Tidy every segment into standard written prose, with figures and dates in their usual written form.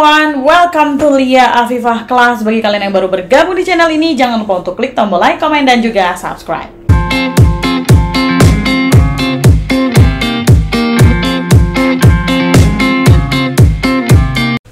everyone, welcome to Lia Afifah Class. Bagi kalian yang baru bergabung di channel ini, jangan lupa untuk klik tombol like, komen, dan juga subscribe.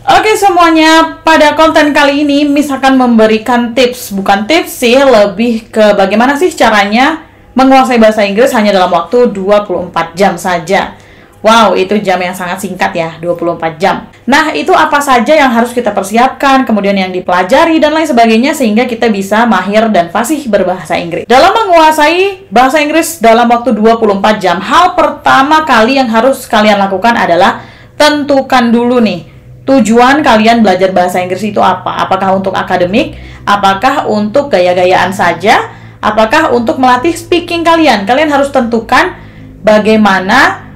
Oke semuanya, pada konten kali ini Miss akan memberikan tips, bukan tips sih, lebih ke bagaimana sih caranya menguasai bahasa Inggris hanya dalam waktu 24 jam saja. Wow, itu jam yang sangat singkat ya, 24 jam. Nah, itu apa saja yang harus kita persiapkan, kemudian yang dipelajari, dan lain sebagainya, sehingga kita bisa mahir dan fasih berbahasa Inggris. Dalam menguasai bahasa Inggris dalam waktu 24 jam, hal pertama kali yang harus kalian lakukan adalah tentukan dulu nih, tujuan kalian belajar bahasa Inggris itu apa? Apakah untuk akademik? Apakah untuk gaya-gayaan saja? Apakah untuk melatih speaking kalian? Kalian harus tentukan bagaimana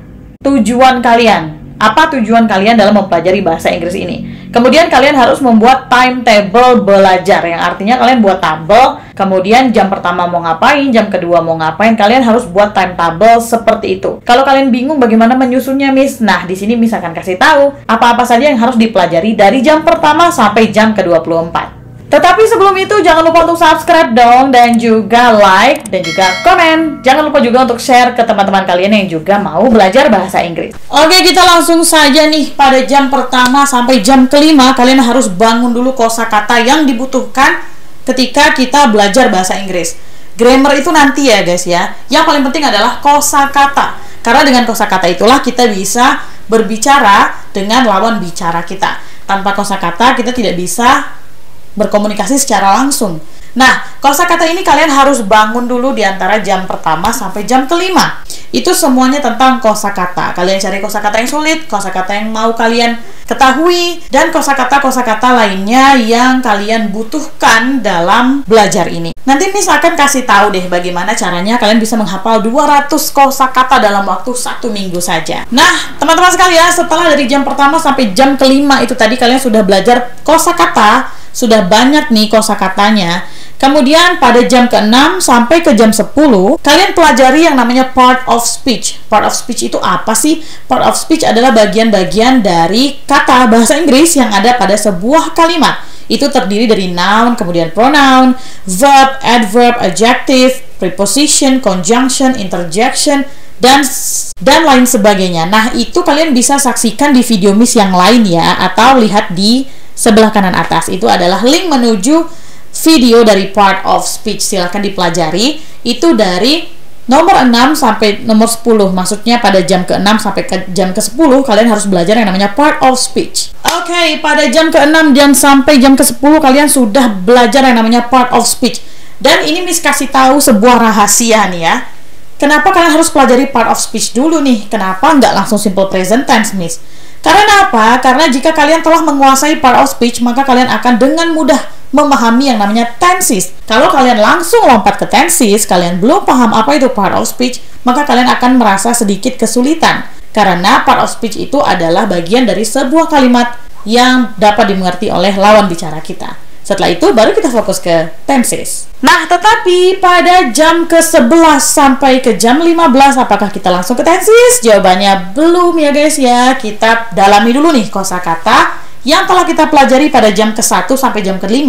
tujuan kalian. Apa tujuan kalian dalam mempelajari bahasa Inggris ini? Kemudian kalian harus membuat timetable belajar, yang artinya kalian buat tabel, kemudian jam pertama mau ngapain, jam kedua mau ngapain, kalian harus buat timetable seperti itu. Kalau kalian bingung bagaimana menyusunnya, Miss, nah di sini Miss akan kasih tahu apa-apa saja yang harus dipelajari dari jam pertama sampai jam ke-24. Tetapi sebelum itu jangan lupa untuk subscribe dong, dan juga like, dan juga komen. Jangan lupa juga untuk share ke teman-teman kalian yang juga mau belajar bahasa Inggris. Oke, kita langsung saja nih. Pada jam pertama sampai jam kelima, kalian harus bangun dulu kosakata yang dibutuhkan ketika kita belajar bahasa Inggris. Grammar itu nanti ya guys ya. Yang paling penting adalah kosakata. Karena dengan kosakata itulah kita bisa berbicara dengan lawan bicara kita. Tanpa kosakata kita tidak bisa berkomunikasi secara langsung. Nah, kosakata ini kalian harus bangun dulu di antara jam pertama sampai jam kelima. Itu semuanya tentang kosakata. Kalian cari kosakata yang sulit, kosakata yang mau kalian ketahui, dan kosakata-kosakata lainnya yang kalian butuhkan dalam belajar ini. Nanti Miss akan kasih tahu deh bagaimana caranya kalian bisa menghafal 200 kosakata dalam waktu 1 minggu saja. Nah, teman-teman sekalian, setelah dari jam pertama sampai jam kelima itu tadi kalian sudah belajar kosakata, sudah banyak nih kosakatanya. Kemudian pada jam ke-6 sampai ke jam 10 kalian pelajari yang namanya part of speech. Part of speech itu apa sih? Part of speech adalah bagian-bagian dari kata bahasa Inggris yang ada pada sebuah kalimat. Itu terdiri dari noun, kemudian pronoun, verb, adverb, adjective, preposition, conjunction, interjection, dan lain sebagainya. Nah, itu kalian bisa saksikan di video Miss yang lain ya, atau lihat di sebelah kanan atas. Itu adalah link menuju video dari part of speech. Silahkan dipelajari. Itu dari nomor 6 sampai nomor 10. Maksudnya pada jam ke-6 sampai ke jam ke-10 kalian harus belajar yang namanya part of speech. Oke, pada jam ke-6 dan sampai jam ke-10 kalian sudah belajar yang namanya part of speech. Dan ini Miss kasih tahu sebuah rahasia nih ya. Kenapa kalian harus pelajari part of speech dulu nih? Kenapa nggak langsung simple present tense, Miss? Karena apa? Karena jika kalian telah menguasai part of speech, maka kalian akan dengan mudah memahami yang namanya tenses. Kalau kalian langsung lompat ke tenses, kalian belum paham apa itu part of speech, maka kalian akan merasa sedikit kesulitan. Karena part of speech itu adalah bagian dari sebuah kalimat yang dapat dimengerti oleh lawan bicara kita. Setelah itu baru kita fokus ke tenses. Nah, tetapi pada jam ke-11 sampai ke jam 15 apakah kita langsung ke tenses? Jawabannya belum ya guys ya. Kita dalami dulu nih kosakata yang telah kita pelajari pada jam ke-1 sampai jam ke-5.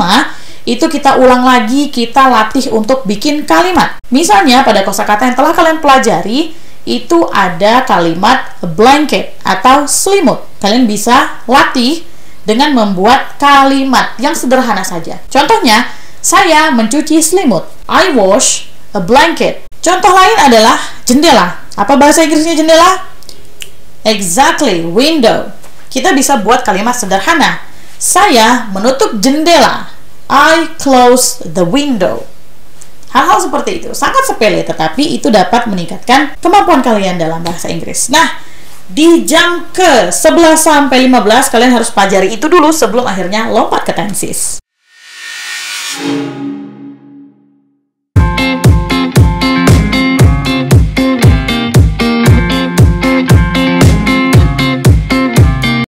Itu kita ulang lagi, kita latih untuk bikin kalimat. Misalnya pada kosakata yang telah kalian pelajari itu ada kalimat blanket atau selimut. Kalian bisa latih dengan membuat kalimat yang sederhana saja. Contohnya, saya mencuci selimut. I wash a blanket. Contoh lain adalah jendela. Apa bahasa Inggrisnya jendela? Exactly, window. Kita bisa buat kalimat sederhana. Saya menutup jendela. I close the window. Hal-hal seperti itu sangat sepele, tetapi itu dapat meningkatkan kemampuan kalian dalam bahasa Inggris. Nah, di jam ke-11 sampai 15 kalian harus pelajari itu dulu sebelum akhirnya lompat ke tenses.